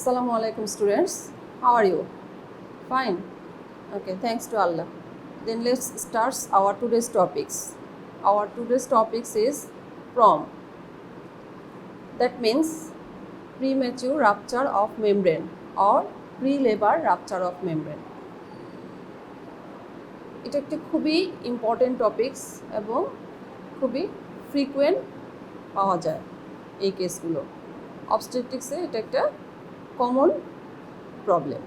Assalamu alaikum students. How are you? Fine. Okay, thanks to Allah. Then let's start our today's topics. Our today's topics is PROM. That means premature rupture of membrane or pre-labor rupture of membrane. এটা একটা খুবই important topics এবং খুবই frequent পাওয়া যায় এই কেসগুলো। অবস্টেট্রিক্সে এটা একটা কমন প্রবলেম।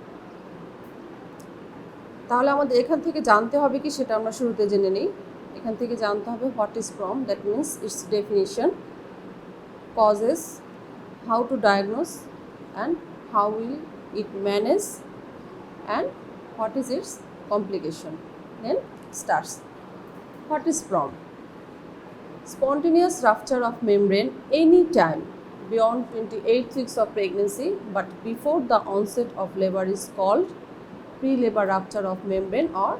তাহলে আমাদের এখান থেকে জানতে হবে কি সেটা আমরা শুরুতে জেনে নিই। এখান থেকে জানতে হবে what is PROM, that means its definition, causes, how to diagnose and how will it manage and what is its complication. Then starts. What is PROM? Spontaneous rupture of membrane any time beyond 28 weeks of pregnancy but before the onset of labor is called pre-labor rupture of membrane or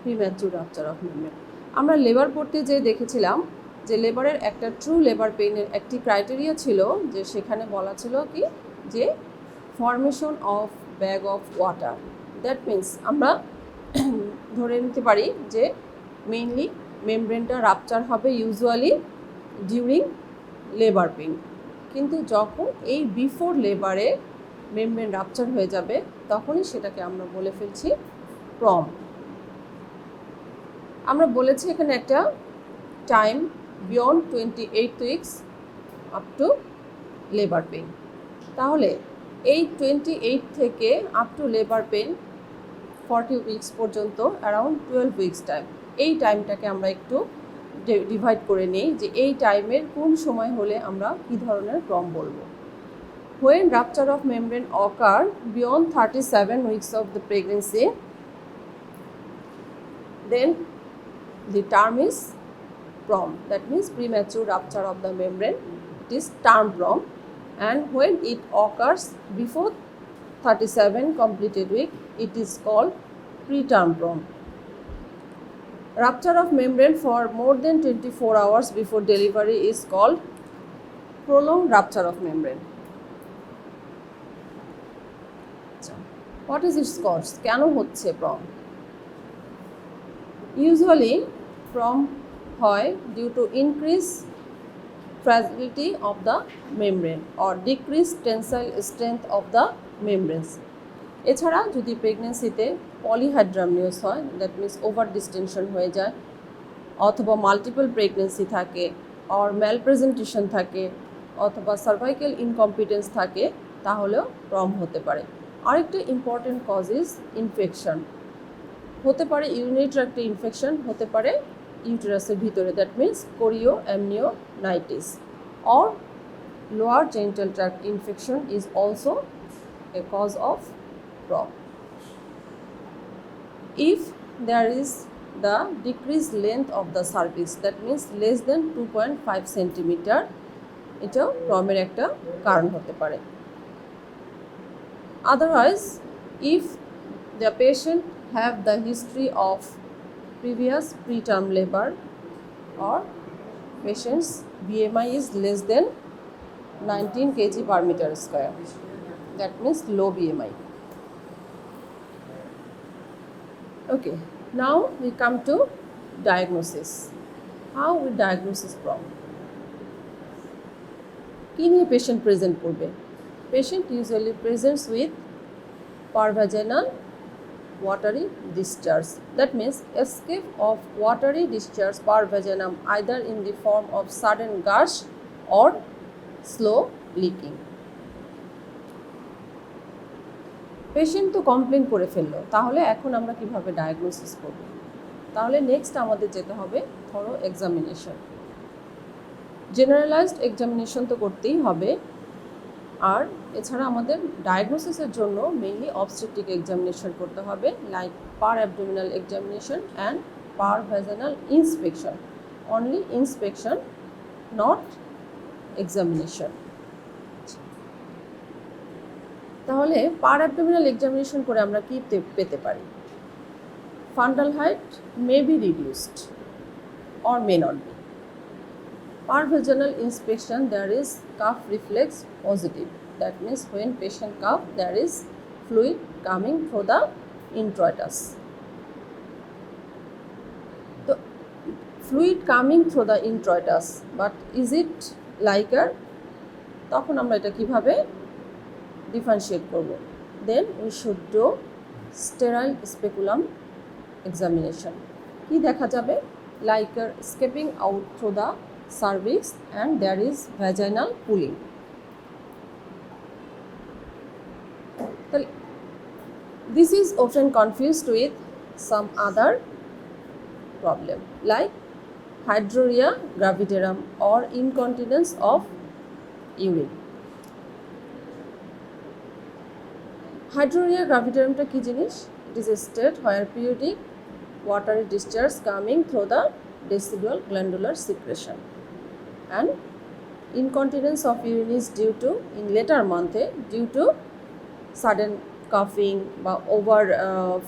premature rupture of membrane. আমরা labour পড়তে যে দেখেছিলাম যে লেবারের একটা true labour পেইনের একটি criteria ছিল যে সেখানে বলা ছিল কি যে formation of bag of water. That means আমরা ধরে নিতে পারি যে মেইনলি মেমব্রেনটা রাপচার হবে ইউজুয়ালি ডিউরিং লেবার পেইন, কিন্তু যখন এই বিফোর লেবারে মেমব্রেন রাপচার হয়ে যাবে তখনই সেটাকে আমরা বলে ফেলছি প্রম। আমরা বলেছি এখানে একটা time beyond 28 weeks up to labour pain. তাহলে এই 28 থেকে up to labour pain 40 weeks পর্যন্ত অ্যারাউন্ড 12 উইকস টাইম, এই টাইমটাকে আমরা একটু ডিভাইড করে নিই যে এই টাইমের কোন সময় হলে আমরা কী ধরনের প্রম বলবো। When rupture of membrane occur beyond 37 weeks of the pregnancy, then the term is PROM, that means premature rupture of the membrane. It is term PROM, and when it occurs before 37 completed week, it is called preterm PROM. Rupture of membrane for more than 24 hours before delivery is called prolonged rupture of membrane. What is its cause? কেন হচ্ছে PROM? Usually PROM হয় due to increased fragility of the membrane or decreased tensile strength of the membranes. এছাড়া যদি প্রেগনেন্সিতে পলিহাইড্রামনিয়াস হয়, that means over distinction হয়ে যায়, অথবা multiple pregnancy থাকে, অর ম্যালপ্রেজেন্টেশন থাকে, অথবা সার্ভাইকাল ইনকম্পিটেন্স থাকে, তাহলেও প্রম হতে পারে। আরেকটা ইম্পর্টেন্ট কজ ইজ ইনফেকশন। হতে পারে ইউরিনারি ট্র্যাক্টে ইনফেকশন, হতে পারে ইউটেরাসের ভিতরে, that means chorioamnionitis, or lower genital tract infection is also a cause of PROM. If there is the decreased length of the cervix, that means less than 2.5 cm, এটাও প্রমের একটা কারণ হতে পারে। Otherwise, if the patient have the history of previous preterm labor or patient's BMI is less than 19 kg per meter square, that means low BMI. Okay, now we come to diagnosis. How we diagnose PROM? কি নিয়ে patient present করবে? Patient usually presents with per vaginal watery discharge, that means escape of watery discharge per vaginum either in the form of sudden gush or slow leaking. Patient তো complain করে ফেললো, তাহলে এখন আমরা কিভাবে ডায়াগনোসিস করব? তাহলে নেক্সট আমাদের যেতে হবে থরো এক্সামিনেশন। জেনারেলাইজড এক্সামিনেশন তো করতেই হবে, আর এছাড়া আমাদের ডায়াগনোসিসের জন্য মেইনলি অবস্টেট্রিক এক্সামিনেশন করতে হবে, like per abdominal examination and per vaginal inspection. Only inspection, not examination. তাহলে পার অ্যাবডোমিনাল এক্সামিনেশন করে আমরা কি পেতে পারি? Fundal height may be reduced or may not be. Per vaginal inspection, there is cuff reflex positive. that means when patient cough there is fluid coming through the introitus. So fluid coming through the introitus, but is it liquor? তখন আমরা এটা কিভাবে differentiate করব? Then we should do sterile speculum examination. কি দেখা যাবে? Liquor escaping out through the cervix and there is vaginal pooling. This is often confused with some other problem like hydroria gravidarum or incontinence of urine. Hydroria gravidarum টা কি জিনিস? It is a state where periodic watery discharge coming through the decidual glandular secretion, and incontinence of urine is due to in later month due to sudden কাফিং বা over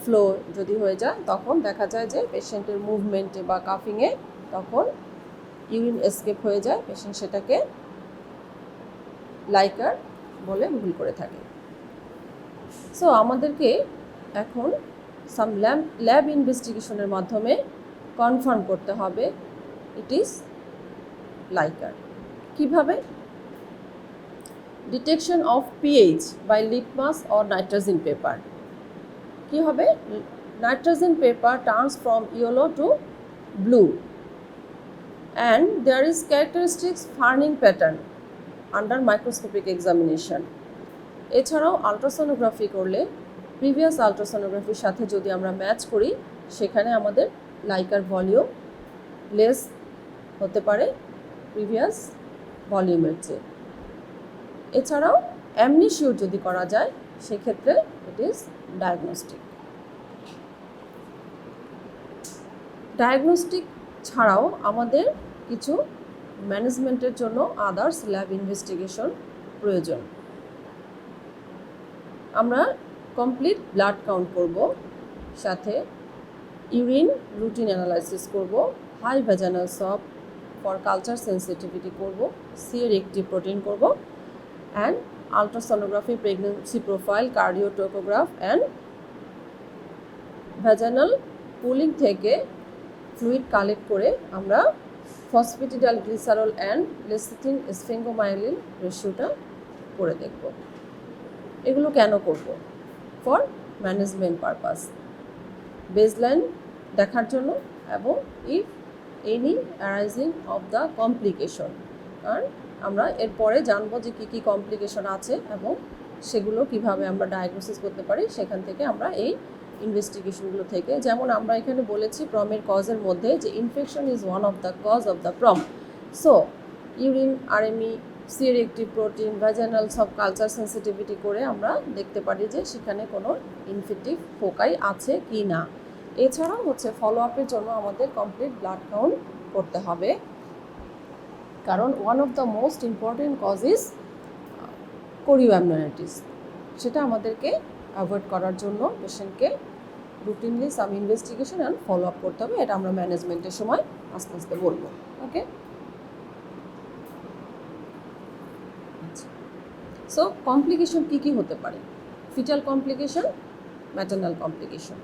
flow যদি হয়ে যায় তখন দেখা যায় যে পেশেন্টের মুভমেন্টে বা কাফিংয়ে তখন ইউরিন এসকেপ হয়ে যায়, পেশেন্ট সেটাকে লাইকার বলে ভুল করে থাকে। সো আমাদেরকে এখন সাম ল্যাব ইনভেস্টিগেশনের মাধ্যমে কনফার্ম করতে হবে ইট ইজ লাইকার। কিভাবে? Detection of pH by litmus or nitrogen paper. কী হবে? Nitrogen paper turns from yellow to blue and there is characteristics ferning pattern under microscopic examination. এছাড়াও আলট্রাসোনোগ্রাফি করলে প্রিভিয়াস আলট্রাসোনোগ্রাফির সাথে যদি আমরা ম্যাচ করি সেখানে আমাদের লাইকার ভলিউম লেস হতে পারে প্রিভিয়াস ভলিউমের চেয়ে। এছাড়াও অ্যামনিশিওর যদি করা যায় সেক্ষেত্রে ইট ইজ ডায়াগনস্টিক। ডায়াগনস্টিক ছাড়াও আমাদের কিছু ম্যানেজমেন্টের জন্য আদার্স ল্যাব ইনভেস্টিগেশন প্রয়োজন। আমরা কমপ্লিট ব্লাড কাউন্ট করব, সাথে ইউরিন রুটিন অ্যানালাইসিস করব, হাই ভ্যাজানাল সব ফর কালচার সেন্সিটিভিটি করব, সিএর-অ্যাক্টিভ প্রোটিন করব, and ultrasonography, pregnancy profile, cardiotocograph and vaginal pooling থেকে ফ্লুইড কালেক্ট করে আমরা ফসফেটিডাইলগ্লিসারল অ্যান্ড লেসিথিন স্ফিঙ্গোমাইলিন রেশিওটা করে দেখব। এগুলো কেন করব? ফর ম্যানেজমেন্ট পারপাস, বেসলাইন দেখার জন্য এবং if any arising of the complication, কারণ আমরা এরপরে জানবো যে কী কী কমপ্লিকেশন আছে এবং সেগুলো কিভাবে আমরা ডায়াগনোসিস করতে পারি। সেখান থেকে আমরা এই ইনভেস্টিগেশনগুলো থেকে, যেমন আমরা এখানে বলেছি প্রমের কজের মধ্যে যে infection is one of the cause of the PROM. So urine, RME, C reactive protein, vaginal swab culture sensitivity করে আমরা দেখতে পারি যে সেখানে কোনো ইনফেক্টিভ ফোকাই আছে কি না। এছাড়াও ফলো আপের জন্য আমাদের কমপ্লিট ব্লাড কাউন্ট করতে হবে, কারণ one of the most important cause is chorioamnionitis. সেটা আমাদেরকে অ্যাভয়েড করার জন্য পেশেন্টকে routinely some investigation and follow up করতে হবে। এটা আমরা ম্যানেজমেন্টের সময় আস্তে আস্তে বলবো। ওকে, সো কমপ্লিকেশন কী কী হতে পারে? Fetal complication, maternal complication.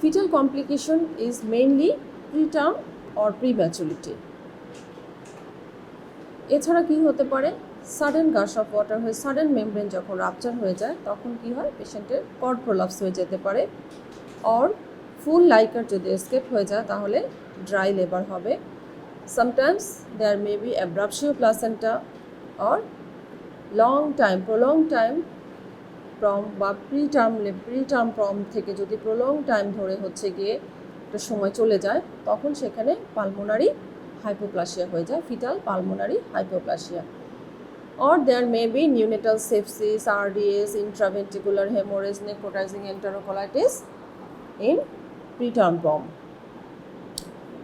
Fetal complication is mainly preterm or prematurity. এছাড়া কি হতে পারে? সাডেন গাশ অফ ওয়াটার হয়ে সাডেন মেমব্রেন যখন রাপচার হয়ে যায় তখন কি হয়? পেশেন্টের কর্ড প্রোলাপস হয়ে যেতে পারে, অর ফুল লাইকার যদি এসকেপ হয়ে যায় তাহলে ড্রাই লেবার হবে। Sometimes there may be abruptio placenta or prolong time PROM বা প্রিটার্ম প্রম থেকে যদি প্রলং টাইম ধরে গিয়ে একটা সময় চলে যায় তখন সেখানে পালমোনারি হাইপোপ্লাসিয়া হয়ে যায়, fetal pulmonary hypoplasia. Or there may be neonatal sepsis, RDS, intraventricular hemorrhage, necrotizing enterocolitis in preterm prom.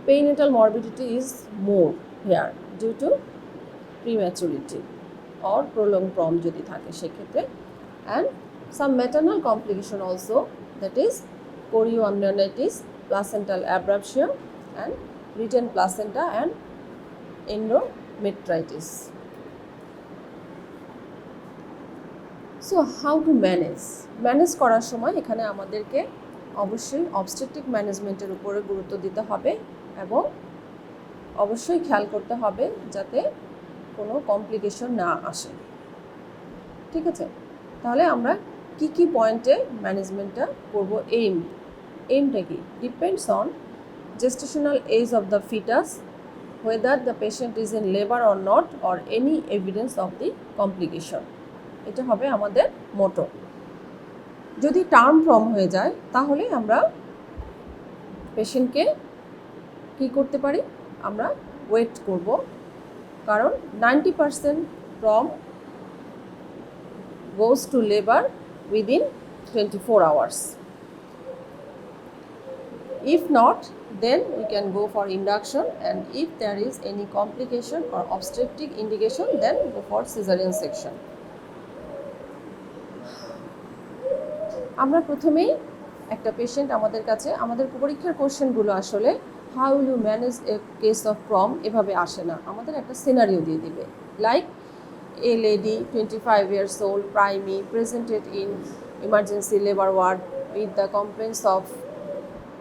Perinatal morbidity is more here due to prematurity or prolonged prom যদি থাকে সেক্ষেত্রে, and some maternal complication also, that is chorioamnionitis, placental abruption and retained placenta and endometritis. So how to manage করার সময় এখানে আমাদেরকে অবশ্যই obstetric ম্যানেজমেন্টের উপরে গুরুত্ব দিতে হবে এবং অবশ্যই খেয়াল করতে হবে যাতে কোনো কমপ্লিকেশন না আসে। ঠিক আছে, তাহলে আমরা কি কি পয়েন্টে ম্যানেজমেন্টটা করব? এইমটা কি? Depends on gestational age of the fetus, whether the patient is in labor or not, or any evidence of the complication. এটা হবে আমাদের মোটো। যদি টার্ম ফর্ম হয়ে যায় তাহলে আমরা পেশেন্টকে কি করতে পারি? আমরা ওয়েট করব, কারণ 90% from goes to labor within 24 hours. If not, then we can go for induction, and if there is any complication or obstetric indication, then go for cesarean section. আমরা প্রথমেই একটা পেশেন্ট আমাদের কাছে, আমাদের পরীক্ষার কোশ্চেনগুলো আসলে how will you manage a case of PROM এভাবে আসে না, আমাদের একটা সিনারিও দিয়ে দিবে। Like a lady 25 years old, primary, presented in emergency labor ward with the complaints of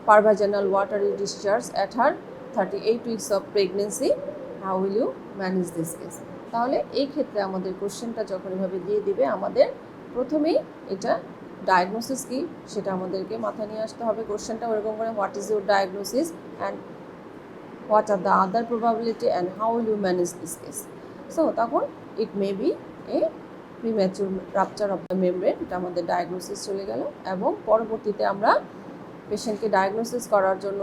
pervaginal watery discharge at her 38 weeks of pregnancy. How will you manage this case? তাহলে এই ক্ষেত্রে আমাদের কোশ্চেনটা যখন এভাবে দিয়ে দিবে, আমাদের প্রথমেই এটা ডায়াগনোসিস কি সেটা আমাদেরকে মাথায় নিয়ে আসতে হবে। কোশ্চেনটা ওরকম করে, what is your diagnosis and what are the other probability and how will you manage this case. So তখন it may be a premature rupture of the membrane, এটা আমাদের ডায়াগনোসিস চলে গেল। এবং পরবর্তীতে আমরা পেশেন্টকে ডায়াগনোসিস করার জন্য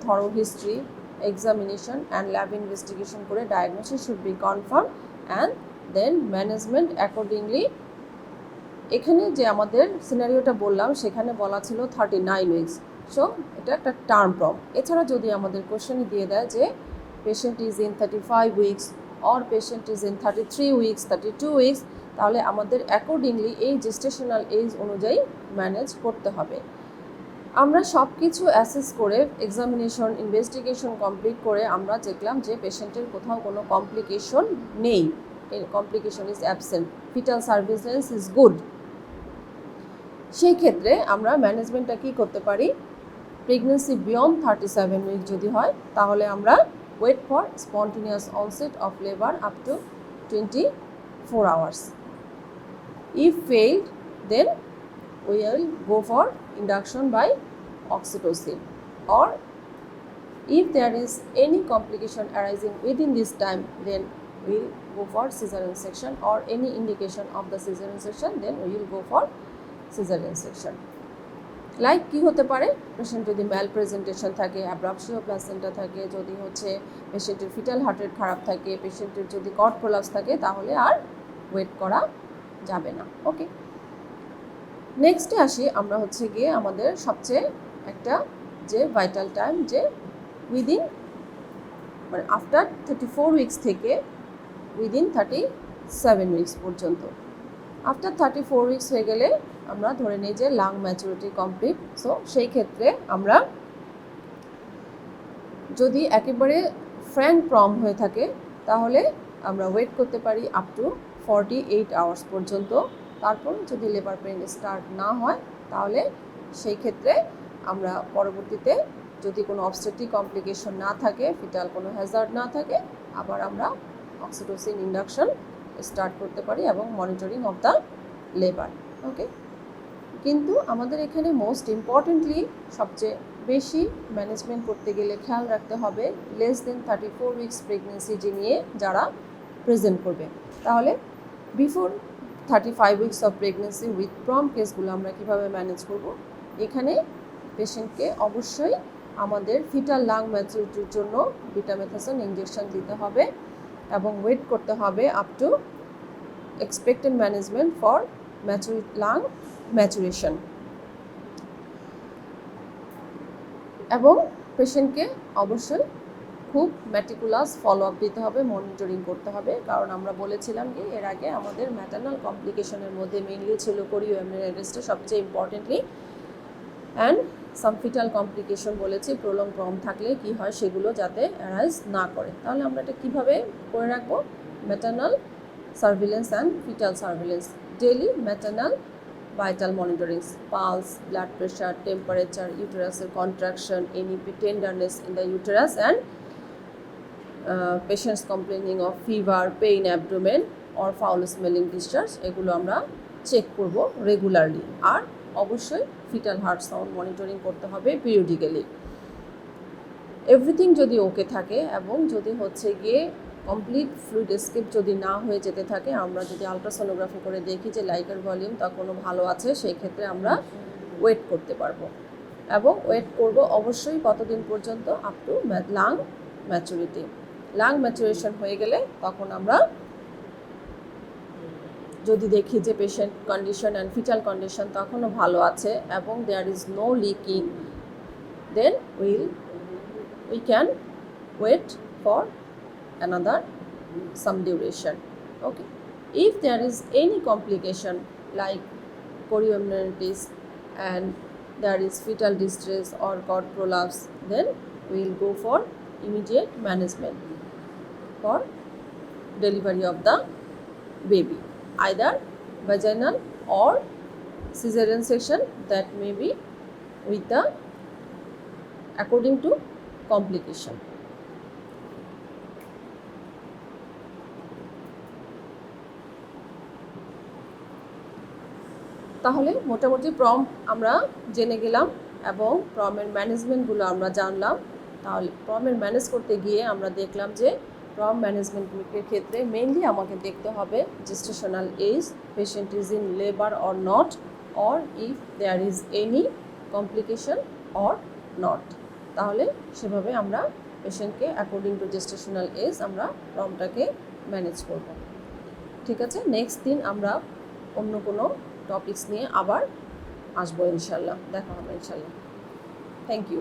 thorough history, examination and lab investigation করে diagnosis should be confirm and then management accordingly. এখানে যে আমাদের সিনারিওটা বললাম সেখানে বলা ছিল 39 উইকস, সো এটা একটা টার্ম ফর্ম। এছাড়া যদি আমাদের কোশ্চেনে দিয়ে দেয় যে patient is in 35 weeks or patient is in 33 weeks, 32 weeks, তাহলে আমাদের অ্যাকর্ডিংলি এই জেস্টেশনাল এজ অনুযায়ী ম্যানেজ করতে হবে। আমরা সব কিছু অ্যাসেস করে এক্সামিনেশন, ইনভেস্টিগেশন কমপ্লিট করে আমরা দেখলাম যে পেশেন্টের কোথাও কোনো কমপ্লিকেশন নেই, complication is absent, fetal surveillance is good. সেই ক্ষেত্রে আমরা ম্যানেজমেন্টটা কী করতে পারি? প্রেগনেন্সি বিয়ন্ড 37 উইক যদি হয় তাহলে আমরা wait for spontaneous onset of labour up to 24 hours. If failed, then we will go for induction by oxytocin, or if there is any complication arising within this time, then we will go for cesarean section, or any indication of the cesarean section, then we will go for cesarean section. Like কি হতে পারে? Patient যদি ম্যাল presentation থাকে, অ্যাব্রাপসিও placenta থাকে, যদি হচ্ছে পেশেন্টের fetal heart rate খারাপ থাকে, পেশেন্টের যদি কর্ড প্রলাপস থাকে, তাহলে আর ওয়েট করা যাবে না। ওকে, নেক্সটে আসি আমরা হচ্ছে গিয়ে আমাদের সবচেয়ে একটা যে ভাইটাল টাইম, যে উইদিন মানে আফটার 34 উইকস থেকে উইদিন 37 উইকস পর্যন্ত। আফটার 34 উইকস হয়ে গেলে আমরা ধরে নিই যে লাং ম্যাচুরিটি কমপ্লিট। সো সেই ক্ষেত্রে আমরা যদি একেবারে ফ্র্যাঙ্ক প্রম হয়ে থাকে তাহলে আমরা ওয়েট করতে পারি আপ টু 48 আওয়ার্স পর্যন্ত। তারপর যদি লেবার পেইন স্টার্ট না হয় তাহলে সেই ক্ষেত্রে আমরা পরবর্তীতে যদি কোনো অবস্টেট্রিক কমপ্লিকেশন না থাকে, ফিটাল কোনো হ্যাজার্ড না থাকে, আবার আমরা অক্সিটোসিন ইন্ডাকশন স্টার্ট করতে পারি এবং মনিটরিং অফ দ্য লেবার। ওকে, কিন্তু আমাদের এখানে মোস্ট ইম্পর্টেন্টলি সবচেয়ে বেশি ম্যানেজমেন্ট করতে গেলে খেয়াল রাখতে হবে লেস দেন 34 উইকস প্রেগনেন্সি নিয়ে যারা প্রেজেন্ট করবে। তাহলে before 35 weeks of pregnancy with PROM কেসগুলো আমরা কীভাবে ম্যানেজ করব? এখানে পেশেন্টকে অবশ্যই আমাদের ফিটাল লাং ম্যাচুরিটির জন্য ভিটামেথাসন ইঞ্জেকশন দিতে হবে এবং ওয়েট করতে হবে up to expected management for lung maturation. এবং পেশেন্টকে অবশ্যই খুব ম্যাটিকুলাস ফলো আপ দিতে হবে, মনিটরিং করতে হবে, কারণ আমরা বলেছিলাম কি এর আগে আমাদের ম্যাটার্নাল কমপ্লিকেশনের মধ্যে মেইনলি ছিল কোরিও অ্যামিনাইডেসটা সবচেয়ে importantly, and some fetal complication বলেছি, প্রলং প্রম থাকলে কি হয় সেগুলো যাতে অ্যারাইজ না করে। তাহলে আমরা এটা কীভাবে করে রাখবো? Maternal surveillance and fetal surveillance daily maternal vital monitorings, pulse, blood pressure, temperature, ইউটেরাসের contraction, NEP, tenderness in the uterus and patients complaining of fever, pain abdomen or foul smelling discharge, এগুলো আমরা চেক করব regularly. আর অবশ্যই fetal heart sound monitoring করতে হবে periodically. Everything যদি ওকে থাকে এবং যদি হচ্ছে গিয়ে কমপ্লিট ফ্লুইড এসকেপ যদি না হয়ে যেতে থাকে, আমরা যদি আলট্রাসোনোগ্রাফি করে দেখি যে লাইকার ভলিউম তখনও ভালো আছে, সেই ক্ষেত্রে আমরা ওয়েট করতে পারবো। এবং ওয়েট করব অবশ্যই কতদিন পর্যন্ত? Up to lung maturity. Lung maturation হয়ে গেলে তখন আমরা যদি দেখি যে patient condition and fetal condition তখনও ভালো আছে এবং there is no leaking, then we can wait for another some duration. Okay, if there is any complication like chorioamnionitis and there is fetal distress or cord prolapse, then we will go for immediate management for delivery of the baby, either vaginal or cesarean section, that may be with the according to complication. তাহলে মোটামুটি প্রম আমরা জেনে গেলাম এবং প্রমের ম্যানেজমেন্টগুলো আমরা জানলাম। তাহলে প্রমের manage করতে গিয়ে আমরা দেখলাম যে প্রম ম্যানেজমেন্টের ক্ষেত্রে মেইনলি আমাকে দেখতে হবে gestational age, patient is in labour or not, or if there is any complication or not. তাহলে সেভাবে আমরা পেশেন্টকে অ্যাকর্ডিং টু জেস্টেশনাল এজ আমরা প্রমটাকে ম্যানেজ করব। ঠিক আছে, নেক্সট দিন আমরা অন্য কোনো টপিকস নিয়ে আবার আসবো ইনশাল্লাহ, দেখা হবে ইনশাল্লাহ। Thank you.